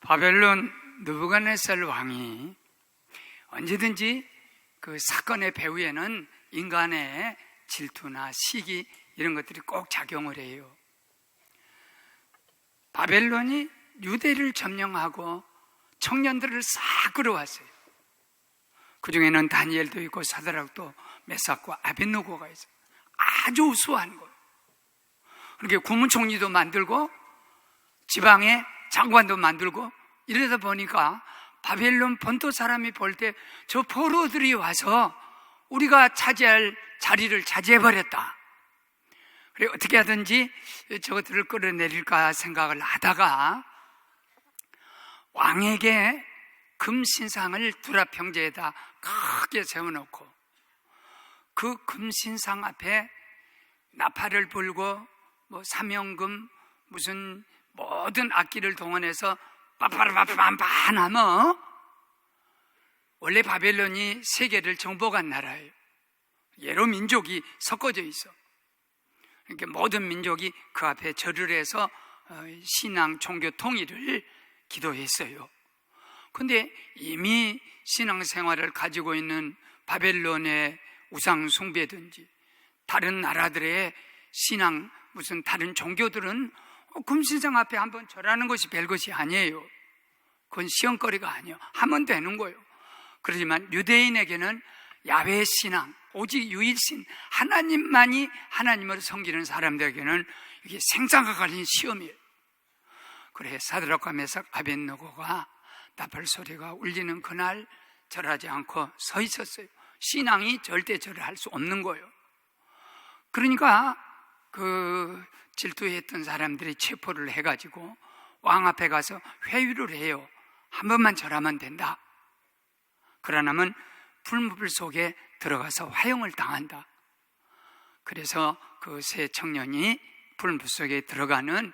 바벨론 느부갓네살 왕이 언제든지 그 사건의 배후에는 인간의 질투나 시기 이런 것들이 꼭 작용을 해요. 바벨론이 유대를 점령하고 청년들을 싹 끌어왔어요. 그 중에는 다니엘도 있고 사드락도 메삭과 아벳느고가 있어요. 아주 우수한 거예요. 그렇게 국무총리도 만들고 지방의 장관도 만들고 이러다 보니까 바벨론 본토 사람이 볼 때 저 포로들이 와서 우리가 차지할 자리를 차지해버렸다. 그래 어떻게 하든지 저것들을 끌어내릴까 생각을 하다가 왕에게 금신상을 두라평지에다 크게 세워놓고 그 금신상 앞에 나팔을 불고 뭐 사명금 무슨 모든 악기를 동원해서 빠빠라빠빠빰빰 하면 원래 바벨론이 세계를 정복한 나라예요. 여러 민족이 섞어져 있어. 그러니까 모든 민족이 그 앞에 절을 해서 신앙 종교 통일을 기도했어요. 근데 이미 신앙생활을 가지고 있는 바벨론의 우상 숭배든지 다른 나라들의 신앙 무슨 다른 종교들은 금신상 앞에 한번 절하는 것이 별것이 아니에요. 그건 시험거리가 아니에요. 하면 되는 거예요. 그렇지만 유대인에게는 야훼 신앙, 오직 유일신 하나님만이 하나님을 섬기는 사람들에게는 이게 생사가 걸린 시험이에요. 그래 사드락과 메삭 아벳느고가 나팔 소리가 울리는 그날 절하지 않고 서 있었어요. 신앙이 절대 절을 할 수 없는 거예요. 그러니까 그 질투했던 사람들이 체포를 해가지고 왕 앞에 가서 회유를 해요. 한 번만 절하면 된다. 그러나면 불무불 속에 들어가서 화형을 당한다. 그래서 그 세 청년이 불무 속에 들어가는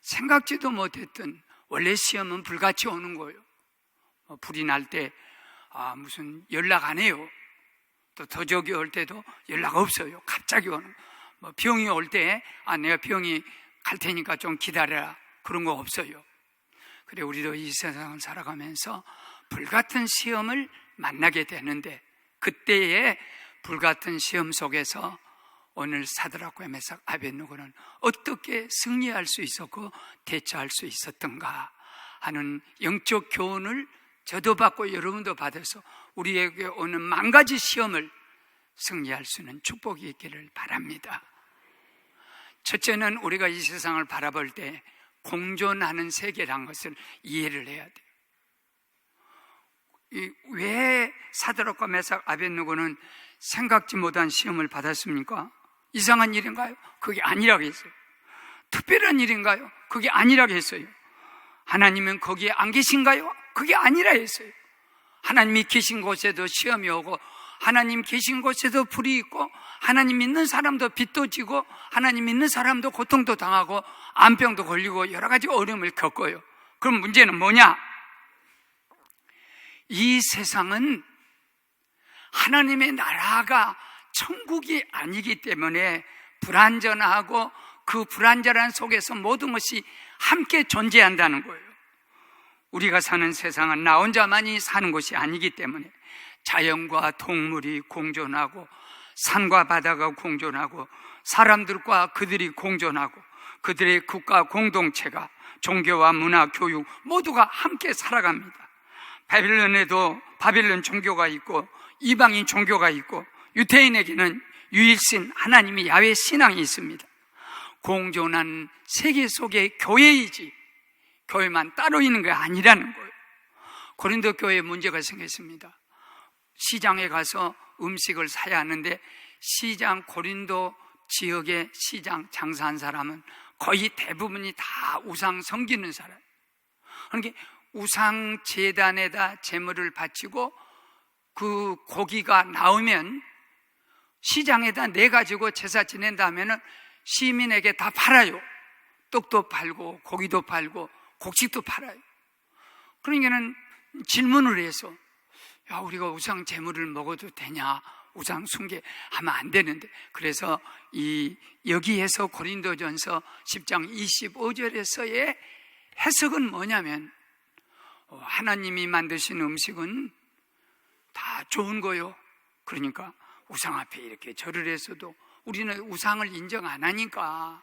생각지도 못했던, 원래 시험은 불같이 오는 거예요. 불이 날 때 무슨 연락 안 해요. 또 도적이 올 때도 연락 없어요. 갑자기 오는. 뭐 병이 올 때 내가 병이 갈 테니까 좀 기다려라, 그런 거 없어요. 그래 우리도 이 세상을 살아가면서 불같은 시험을 만나게 되는데, 그때의 불같은 시험 속에서 오늘 사드락과 메삭 아벳느고는 어떻게 승리할 수 있었고 대처할 수 있었던가 하는 영적 교훈을 저도 받고 여러분도 받아서 우리에게 오는 만 가지 시험을 승리할 수 있는 축복이 있기를 바랍니다. 첫째는 우리가 이 세상을 바라볼 때 공존하는 세계라는 것을 이해를 해야 돼요. 왜 사드락과 메삭 아벳느고는 생각지 못한 시험을 받았습니까? 이상한 일인가요? 그게 아니라고 했어요. 특별한 일인가요? 그게 아니라고 했어요. 하나님은 거기에 안 계신가요? 그게 아니라 했어요. 하나님이 계신 곳에도 시험이 오고, 하나님 계신 곳에도 불이 있고, 하나님 믿는 사람도 빚도 지고, 하나님 믿는 사람도 고통도 당하고 암병도 걸리고 여러 가지 어려움을 겪어요. 그럼 문제는 뭐냐? 이 세상은 하나님의 나라가 천국이 아니기 때문에 불완전하고, 그 불완전한 속에서 모든 것이 함께 존재한다는 거예요. 우리가 사는 세상은 나 혼자만이 사는 것이 아니기 때문에 자연과 동물이 공존하고, 산과 바다가 공존하고, 사람들과 그들이 공존하고, 그들의 국가 공동체가 종교와 문화, 교육 모두가 함께 살아갑니다. 바벨론에도 바벨론 종교가 있고 이방인 종교가 있고, 유대인에게는 유일신 하나님이 야훼 신앙이 있습니다. 공존한 세계 속의 교회이지 교회만 따로 있는 게 아니라는 거예요. 고린도 교회에 문제가 생겼습니다. 시장에 가서 음식을 사야 하는데, 시장 고린도 지역의 시장 장사한 사람은 거의 대부분이 다 우상 섬기는 사람. 그러니까 우상 제단에다 제물을 바치고 그 고기가 나오면 시장에다 내가지고 제사 지낸다 하면은 시민에게 다 팔아요. 떡도 팔고 고기도 팔고 곡식도 팔아요. 그러니까는 질문을 해서, 야, 우리가 우상 제물을 먹어도 되냐? 우상 숭배하면 안 되는데. 그래서 여기에서 고린도전서 10장 25절에서의 해석은 뭐냐면, 하나님이 만드신 음식은 다 좋은 거요. 그러니까 우상 앞에 이렇게 절을 했어도 우리는 우상을 인정 안 하니까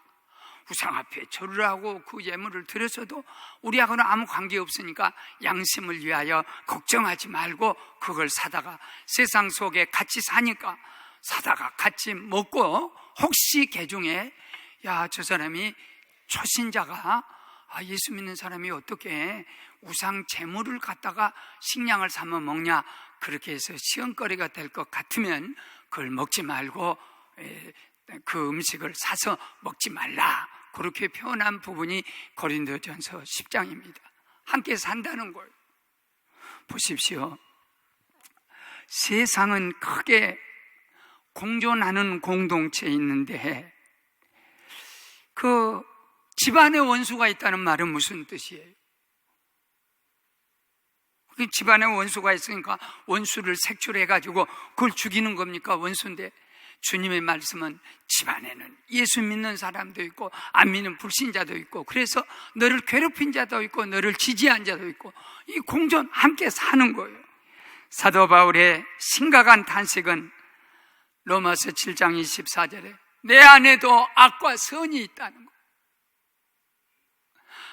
우상 앞에 절을 하고 그 예물을 드렸어도 우리하고는 아무 관계 없으니까 양심을 위하여 걱정하지 말고 그걸 사다가 세상 속에 같이 사니까 사다가 같이 먹고, 혹시 개중에 야, 저 사람이 초신자가 예수 믿는 사람이 어떻게 우상 제물을 갖다가 식량을 삼아 먹냐, 그렇게 해서 시험거리가 될 것 같으면 그걸 먹지 말고 그 음식을 사서 먹지 말라, 그렇게 표현한 부분이 고린도전서 10장입니다. 함께 산다는 걸 보십시오. 세상은 크게 공존하는 공동체에 있는데 그 집안에 원수가 있다는 말은 무슨 뜻이에요? 집안에 원수가 있으니까 원수를 색출해가지고 그걸 죽이는 겁니까? 원수인데 주님의 말씀은 집안에는 예수 믿는 사람도 있고 안 믿는 불신자도 있고, 그래서 너를 괴롭힌 자도 있고 너를 지지한 자도 있고, 이 공존 함께 사는 거예요. 사도 바울의 심각한 탄식은 로마서 7장 24절에 내 안에도 악과 선이 있다는 거예요.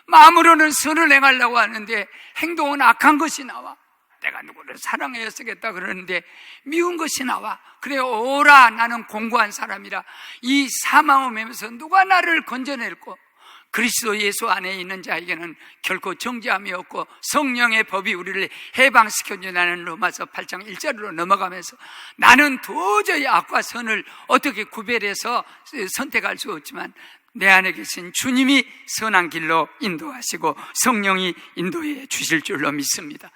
마음으로는 선을 행하려고 하는데 행동은 악한 것이 나와. 내가 누구를 사랑하여 쓰겠다 그러는데 미운 것이 나와. 그래, 오라, 나는 공고한 사람이라. 이 사망음에서 누가 나를 건져낼꼬? 그리스도 예수 안에 있는 자에게는 결코 정죄함이 없고 성령의 법이 우리를 해방시켜준다는 로마서 8장 1절로 넘어가면서 나는 도저히 악과 선을 어떻게 구별해서 선택할 수 없지만 내 안에 계신 주님이 선한 길로 인도하시고 성령이 인도해 주실 줄로 믿습니다.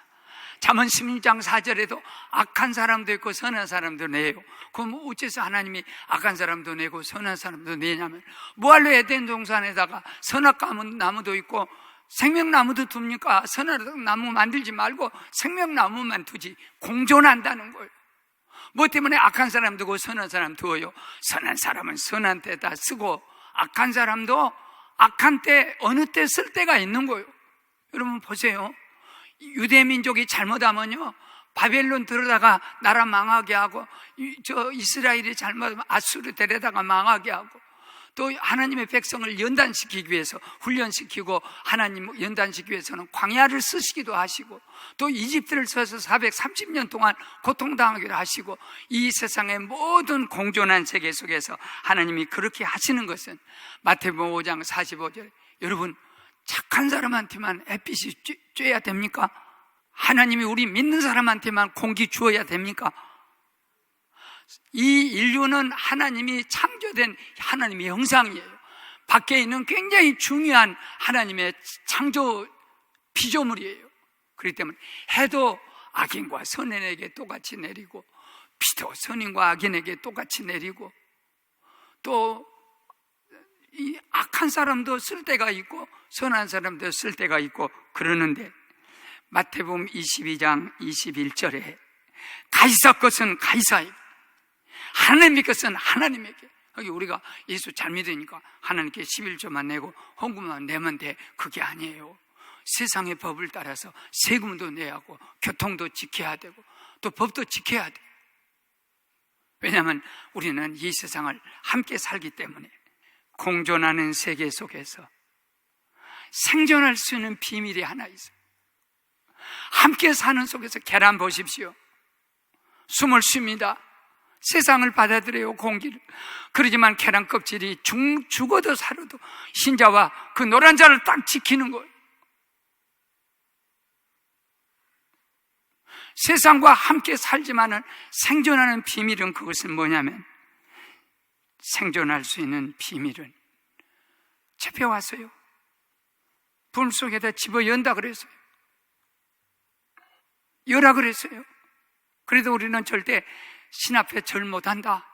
잠언 16장 4절에도 악한 사람도 있고 선한 사람도 내요. 그럼 어째서 하나님이 악한 사람도 내고 선한 사람도 내냐면, 뭐할로 에덴 동산에다가 선악과문 나무도 있고 생명나무도 둡니까? 선한 나무 만들지 말고 생명나무만 두지. 공존한다는 거예요. 뭐 때문에 악한 사람 두고 선한 사람 두어요? 선한 사람은 선한 때다 쓰고 악한 사람도 악한 때 어느 때 쓸 때가 있는 거예요. 여러분 보세요. 유대민족이 잘못하면요 바벨론 들어다가 나라 망하게 하고, 이스라엘이 잘못하면 아수르 데려다가 망하게 하고, 또 하나님의 백성을 연단시키기 위해서 훈련시키고 하나님 연단시키기 위해서는 광야를 쓰시기도 하시고, 또 이집트를 써서 430년 동안 고통당하기도 하시고, 이 세상의 모든 공존한 세계 속에서 하나님이 그렇게 하시는 것은 마태복음 5장 45절에 여러분 착한 사람한테만 햇빛이 쬐야 됩니까? 하나님이 우리 믿는 사람한테만 공기 주어야 됩니까? 이 인류는 하나님이 창조된 하나님의 형상이에요. 밖에 있는 굉장히 중요한 하나님의 창조 피조물이에요. 그렇기 때문에 해도 악인과 선인에게 똑같이 내리고, 비도 선인과 악인에게 똑같이 내리고, 또 이 악한 사람도 쓸 때가 있고 선한 사람도 쓸 때가 있고 그러는데, 마태복음 22장 21절에 가이사 것은 가이사에게, 하나님의 것은 하나님에게. 여기 우리가 예수 잘 믿으니까 하나님께 11조만 내고 헌금만 내면 돼, 그게 아니에요. 세상의 법을 따라서 세금도 내야 하고 교통도 지켜야 되고 또 법도 지켜야 돼. 왜냐하면 우리는 이 세상을 함께 살기 때문에. 공존하는 세계 속에서 생존할 수 있는 비밀이 하나 있어요. 함께 사는 속에서 계란 보십시오. 숨을 쉽니다. 세상을 받아들여요, 공기를. 그러지만 계란 껍질이 죽어도 살아도 흰자와 그 노란 자를 딱 지키는 거예요. 세상과 함께 살지만은 생존하는 비밀은, 그것은 뭐냐면, 생존할 수 있는 비밀은 잡혀왔어요. 불 속에다 집어 연다 그랬어요. 여라 그랬어요. 그래도 우리는 절대 신 앞에 절 못한다.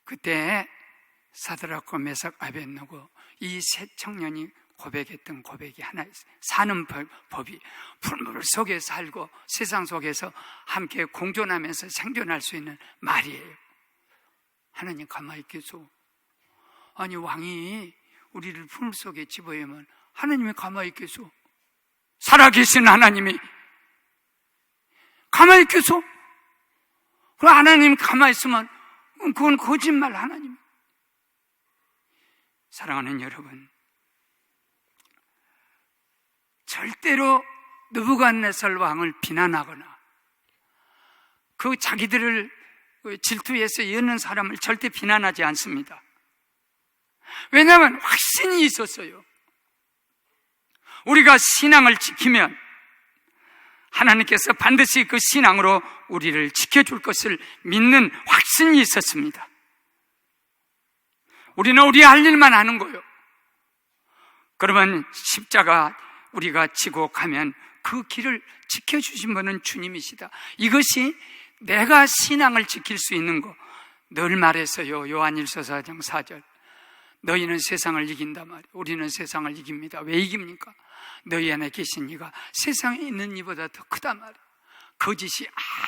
그때 사드락과 메삭 아벳느고 이 세 청년이 고백했던 고백이 하나 있어요. 사는 법이 풀물 속에 살고 세상 속에서 함께 공존하면서 생존할 수 있는 말이에요. 하나님 가만히 계소. 아니 왕이 우리를 풀물 속에 집어넣으면 하나님이 가만히 계소. 살아계신 하나님이 가만히 있겠어? 그 하나님 가만히 있으면 그건 거짓말 하나님. 사랑하는 여러분, 절대로 느부갓네살 왕을 비난하거나 그 자기들을 질투해서 여는 사람을 절대 비난하지 않습니다. 왜냐하면 확신이 있었어요. 우리가 신앙을 지키면 하나님께서 반드시 그 신앙으로 우리를 지켜줄 것을 믿는 확신이 있었습니다. 우리는 우리 할 일만 하는 거예요. 그러면 십자가 우리가 지고 가면 그 길을 지켜주신 분은 주님이시다. 이것이 내가 신앙을 지킬 수 있는 거. 늘 말했어요. 요한일서 4장 4절. 너희는 세상을 이긴다 말이에요. 우리는 세상을 이깁니다. 왜 이깁니까? 너희 안에 계신 이가 세상에 있는 이보다 더 크다 말이에요. 거짓이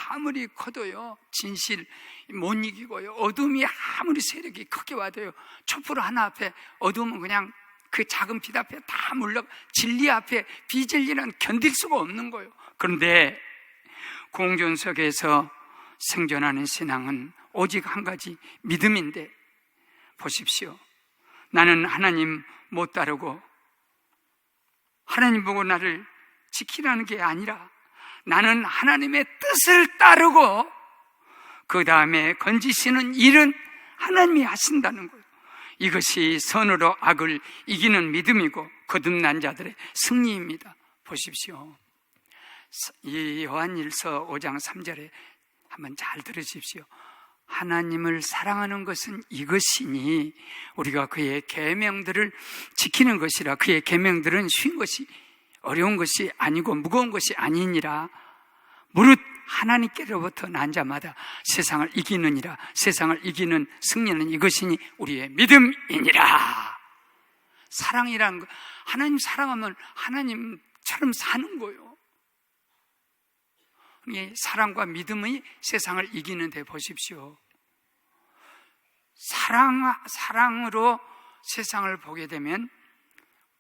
아무리 커도요, 진실 못 이기고요, 어둠이 아무리 세력이 크게 와도요, 촛불 하나 앞에 어둠은 그냥 그 작은 빛 앞에 다 물러, 진리 앞에 비진리는 견딜 수가 없는 거예요. 그런데 공존석에서 생존하는 신앙은 오직 한 가지 믿음인데, 보십시오. 나는 하나님 못 따르고 하나님 보고 나를 지키라는 게 아니라 나는 하나님의 뜻을 따르고 그 다음에 건지시는 일은 하나님이 하신다는 거예요. 이것이 선으로 악을 이기는 믿음이고 거듭난 자들의 승리입니다. 보십시오. 이 요한일서 5장 3절에 한번 잘 들으십시오. 하나님을 사랑하는 것은 이것이니 우리가 그의 계명들을 지키는 것이라. 그의 계명들은 쉬운 것이 어려운 것이 아니고 무거운 것이 아니니라. 무릇 하나님께로부터 난 자마다 세상을 이기느니라. 세상을 이기는 승리는 이것이니 우리의 믿음이니라. 사랑이라는 거, 하나님 사랑하면 하나님처럼 사는 거예요. 사랑과 믿음이 세상을 이기는데 보십시오. 사랑으로 세상을 보게 되면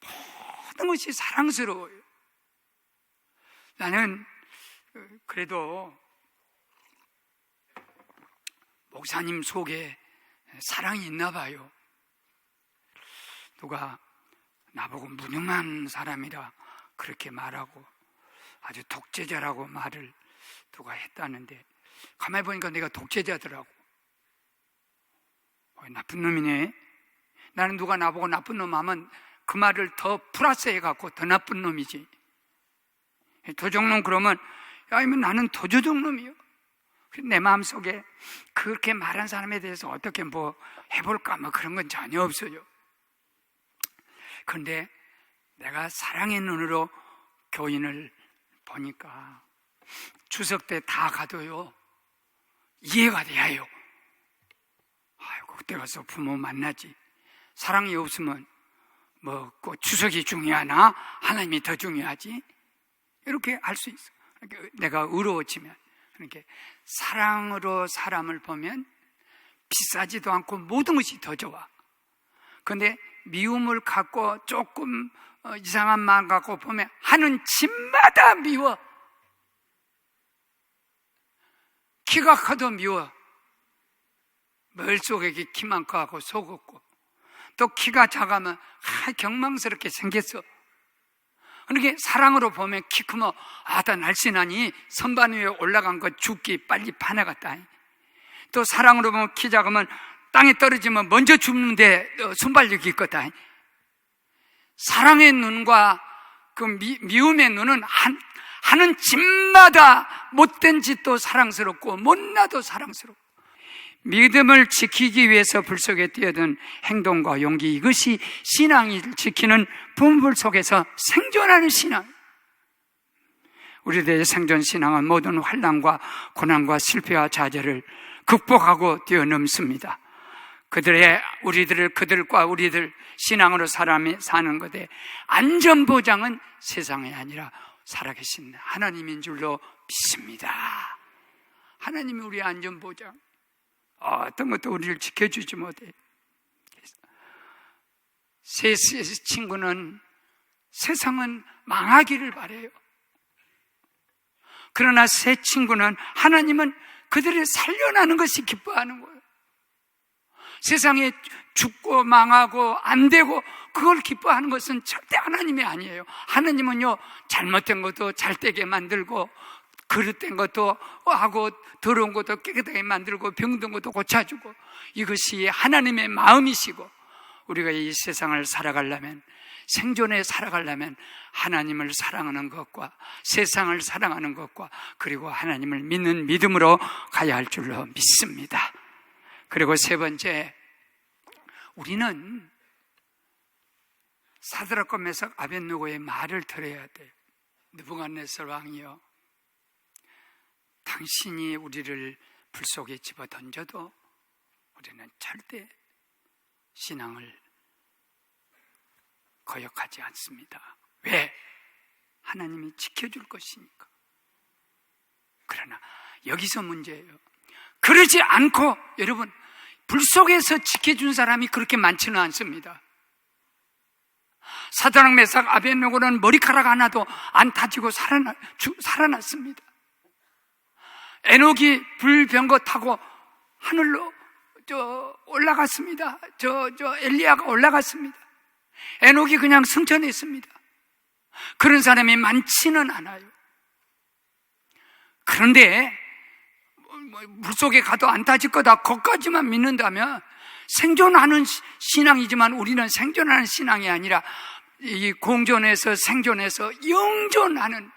모든 것이 사랑스러워요. 나는 그래도 목사님 속에 사랑이 있나 봐요. 누가 나보고 무능한 사람이라 그렇게 말하고 아주 독재자라고 말을 누가 했다는데, 가만히 보니까 내가 독재자더라고. 나쁜 놈이네. 나는 누가 나보고 나쁜 놈 하면 그 말을 더 플러스 해갖고 더 나쁜 놈이지. 도적놈 그러면 야, 이면 나는 도저종놈이요. 내 마음속에 그렇게 말한 사람에 대해서 어떻게 뭐 해볼까 뭐 그런 건 전혀 없어요. 그런데 내가 사랑의 눈으로 교인을 보니까 추석 때 다 가도요, 이해가 돼요. 아이고, 그때 가서 부모 만나지. 사랑이 없으면 뭐 꼭 추석이 중요하나 하나님이 더 중요하지? 이렇게 할 수 있어. 그러니까 내가 의로워지면, 그러니까 사랑으로 사람을 보면 비싸지도 않고 모든 것이 더 좋아. 그런데 미움을 갖고 조금 이상한 마음 갖고 보면 하는 짓마다 미워. 키가 커도 미워. 머릿속에 키만 커하고 속 없고, 또 키가 작으면 경망스럽게 생겼어. 그러니까 사랑으로 보면 키 크면 나 날씬하니 선반 위에 올라간 거 죽기 빨리 파내갔다. 또 사랑으로 보면 키 작으면 땅에 떨어지면 먼저 죽는데 순발력이 있거다. 사랑의 눈과 그 미움의 눈은 하는 짓마다 못된 짓도 사랑스럽고 못나도 사랑스럽고, 믿음을 지키기 위해서 불 속에 뛰어든 행동과 용기, 이것이 신앙을 지키는 분불 속에서 생존하는 신앙. 우리들의 생존 신앙은 모든 환난과 고난과 실패와 좌절을 극복하고 뛰어넘습니다. 그들과 우리들 신앙으로 사람이 사는 것에 안전보장은 세상이 아니라 살아계신 하나님인 줄로 믿습니다. 하나님이 우리의 안전보장. 어떤 것도 우리를 지켜주지 못해. 세 친구는 세상은 망하기를 바라요. 그러나 새 친구는 하나님은 그들을 살려나는 것이 기뻐하는 거예요. 세상에 죽고 망하고 안 되고 그걸 기뻐하는 것은 절대 하나님이 아니에요. 하나님은요, 잘못된 것도 잘되게 만들고 그릇된 것도 하고 더러운 것도 깨끗하게 만들고 병든 것도 고쳐주고, 이것이 하나님의 마음이시고, 우리가 이 세상을 살아가려면, 생존에 살아가려면 하나님을 사랑하는 것과 세상을 사랑하는 것과 그리고 하나님을 믿는 믿음으로 가야 할 줄로 믿습니다. 그리고 세 번째, 우리는 사드락과 메삭 아벳느고의 말을 들어야 돼요. 느부갓네살 왕이여, 당신이 우리를 불 속에 집어 던져도 우리는 절대 신앙을 거역하지 않습니다. 왜? 하나님이 지켜줄 것이니까. 그러나 여기서 문제예요. 그러지 않고, 여러분, 불 속에서 지켜준 사람이 그렇게 많지는 않습니다. 사드락 메삭 아벳느고는 머리카락 하나도 안 다지고 살아났습니다. 에녹이 불병거 타고 하늘로 올라갔습니다. 엘리야가 올라갔습니다. 에녹이 그냥 승천했습니다. 그런 사람이 많지는 않아요. 그런데 물속에 가도 안 타질 거다, 거기까지만 믿는다면 생존하는 신앙이지만 우리는 생존하는 신앙이 아니라 이 공존에서 생존해서 영존하는,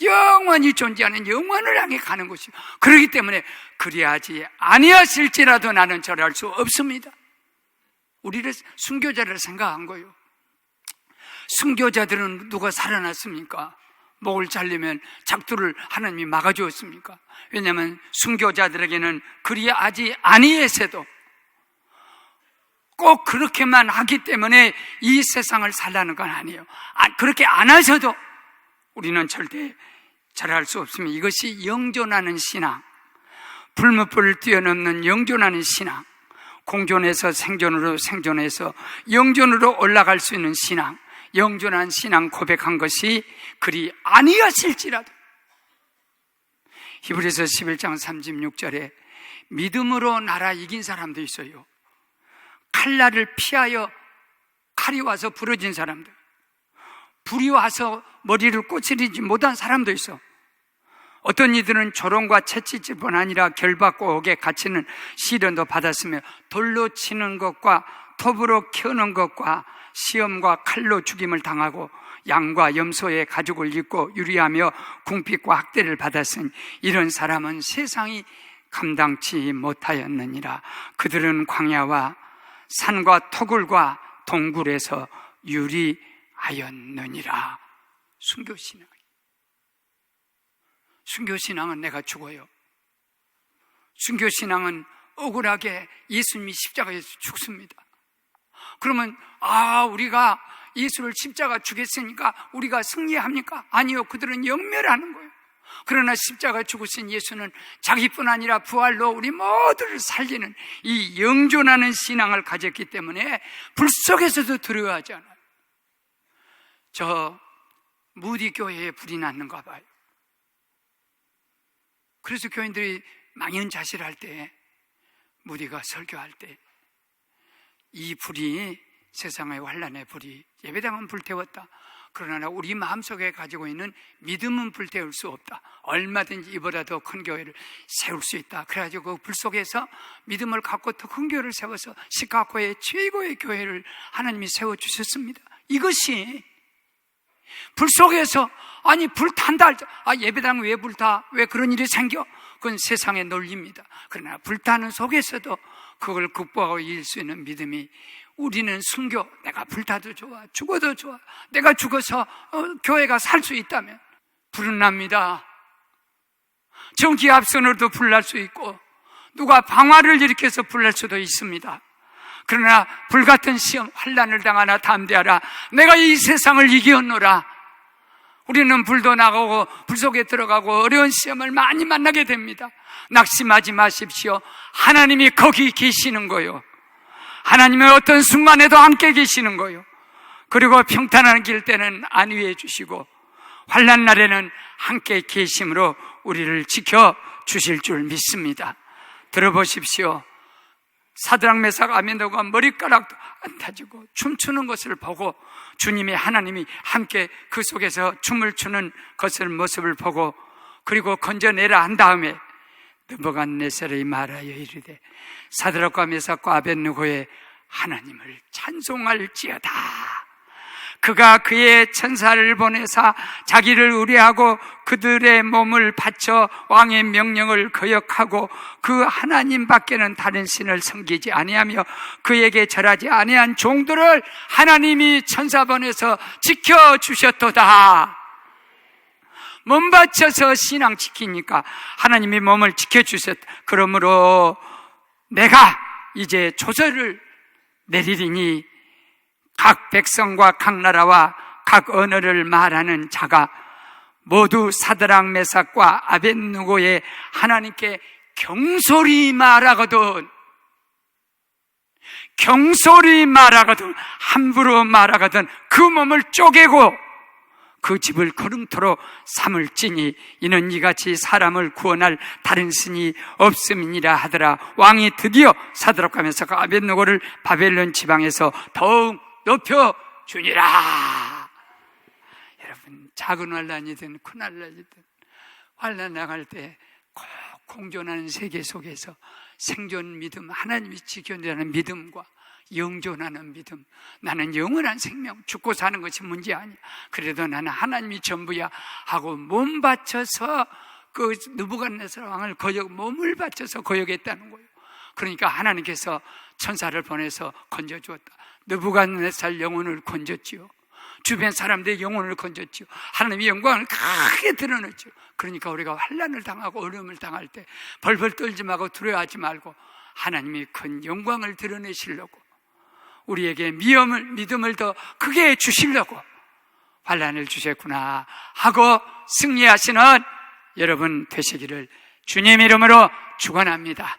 영원히 존재하는 영원을 향해 가는 것이요. 그렇기 때문에 그리하지 아니하실지라도 나는 절할 수 없습니다. 우리를 순교자를 생각한 거예요. 순교자들은 누가 살아났습니까? 목을 잘리면 작두를 하나님이 막아주었습니까? 왜냐하면 순교자들에게는 그리하지 아니해서도 꼭 그렇게만 하기 때문에 이 세상을 살라는 건 아니에요. 그렇게 안 하셔도 우리는 절대 잘할 수 없습니다. 이것이 영존하는 신앙, 불무불을 뛰어넘는 영존하는 신앙, 공존에서 생존으로, 생존해서 영존으로 올라갈 수 있는 신앙, 영존한 신앙 고백한 것이 그리 아니하실지라도. 히브리서 11장 36절에 믿음으로 나라 이긴 사람도 있어요. 칼날을 피하여 칼이 와서 부러진 사람들, 불이 와서 머리를 꼬치리지 못한 사람도 있어. 어떤 이들은 조롱과 채찍질뿐 아니라 결박과 옥에 갇히는 시련도 받았으며 돌로 치는 것과 톱으로 켜는 것과 시험과 칼로 죽임을 당하고 양과 염소의 가죽을 입고 유리하며 궁핍과 학대를 받았으니 이런 사람은 세상이 감당치 못하였느니라. 그들은 광야와 산과 토굴과 동굴에서 유리하였느니라. 순교신앙. 순교신앙은 내가 죽어요. 순교신앙은 억울하게 예수님이 십자가에서 죽습니다. 그러면 우리가 예수를 십자가 죽였으니까 우리가 승리합니까? 아니요, 그들은 영멸하는 거예요. 그러나 십자가 죽으신 예수는 자기뿐 아니라 부활로 우리 모두를 살리는 이 영존하는 신앙을 가졌기 때문에 불 속에서도 두려워하지 않아요. 저 무디 교회에 불이 났는가 봐요. 그래서 교인들이 망연자실할 때, 무디가 설교할 때 이 불이, 세상의 환난의 불이, 예배당은 불태웠다. 그러나 우리 마음속에 가지고 있는 믿음은 불태울 수 없다. 얼마든지 이보다 더 큰 교회를 세울 수 있다. 그래가지고 그 불 속에서 믿음을 갖고 더 큰 교회를 세워서 시카고의 최고의 교회를 하나님이 세워주셨습니다. 이것이 불 속에서, 불탄다. 예배당 왜 불타? 왜 그런 일이 생겨? 그건 세상의 논리입니다. 그러나 불타는 속에서도 그걸 극복하고 이길 수 있는 믿음이, 우리는 순교, 내가 불타도 좋아, 죽어도 좋아, 내가 죽어서 교회가 살 수 있다면 불은 납니다. 전기 앞선으로도 불날 수 있고 누가 방화를 일으켜서 불날 수도 있습니다. 그러나 불같은 시험, 환난을 당하나 담대하라. 내가 이 세상을 이기었노라. 우리는 불도 나가고 불 속에 들어가고 어려운 시험을 많이 만나게 됩니다. 낙심하지 마십시오. 하나님이 거기 계시는 거요. 하나님의 어떤 순간에도 함께 계시는 거요. 그리고 평탄한 길 때는 안위해 주시고 환난 날에는 함께 계심으로 우리를 지켜 주실 줄 믿습니다. 들어보십시오. 사드락 메삭 아벤느고가 머리카락도 안 타지고 춤추는 것을 보고 주님의 하나님이 함께 그 속에서 춤을 추는 것을 모습을 보고 그리고 건져내라 한 다음에 느부갓네살이 말하여 이르되 사드락과 메삭과 아벤느고의 하나님을 찬송할지어다. 그가 그의 천사를 보내사 자기를 의뢰하고 그들의 몸을 바쳐 왕의 명령을 거역하고 그 하나님 밖에는 다른 신을 섬기지 아니하며 그에게 절하지 아니한 종들을 하나님이 천사 보내서 지켜주셨도다. 몸 바쳐서 신앙 지키니까 하나님이 몸을 지켜주셨다. 그러므로 내가 이제 조서를 내리리니 각 백성과 각 나라와 각 언어를 말하는 자가 모두 사드락 메삭과 아벤느고의 하나님께 경솔히 말하거든, 경솔히 말하거든, 함부로 말하거든 그 몸을 쪼개고 그 집을 거름토로 삼을지니 이는 이같이 사람을 구원할 다른 신이 없음이니라 하더라. 왕이 드디어 사드락과 메삭과 아벤느고를 바벨론 지방에서 더욱 높여주니라. 여러분, 작은 환난이든 큰 환난이든 환난 나갈 때 꼭 공존하는 세계 속에서 생존 믿음, 하나님이 지켜내는 믿음과 영존하는 믿음, 나는 영원한 생명, 죽고 사는 것이 문제 아니야, 그래도 나는 하나님이 전부야 하고 몸 바쳐서 그 느부갓네살 왕을 몸을 바쳐서 거역했다는 거예요. 그러니까 하나님께서 천사를 보내서 건져주었다. 느부갓네살 영혼을 건졌지요. 주변 사람들의 영혼을 건졌지요. 하나님의 영광을 크게 드러냈죠. 그러니까 우리가 환난을 당하고 어려움을 당할 때 벌벌 떨지 말고 두려워하지 말고 하나님이 큰 영광을 드러내시려고, 우리에게 믿음을 더 크게 주시려고 환난을 주셨구나 하고 승리하시는 여러분 되시기를 주님 이름으로 축원합니다.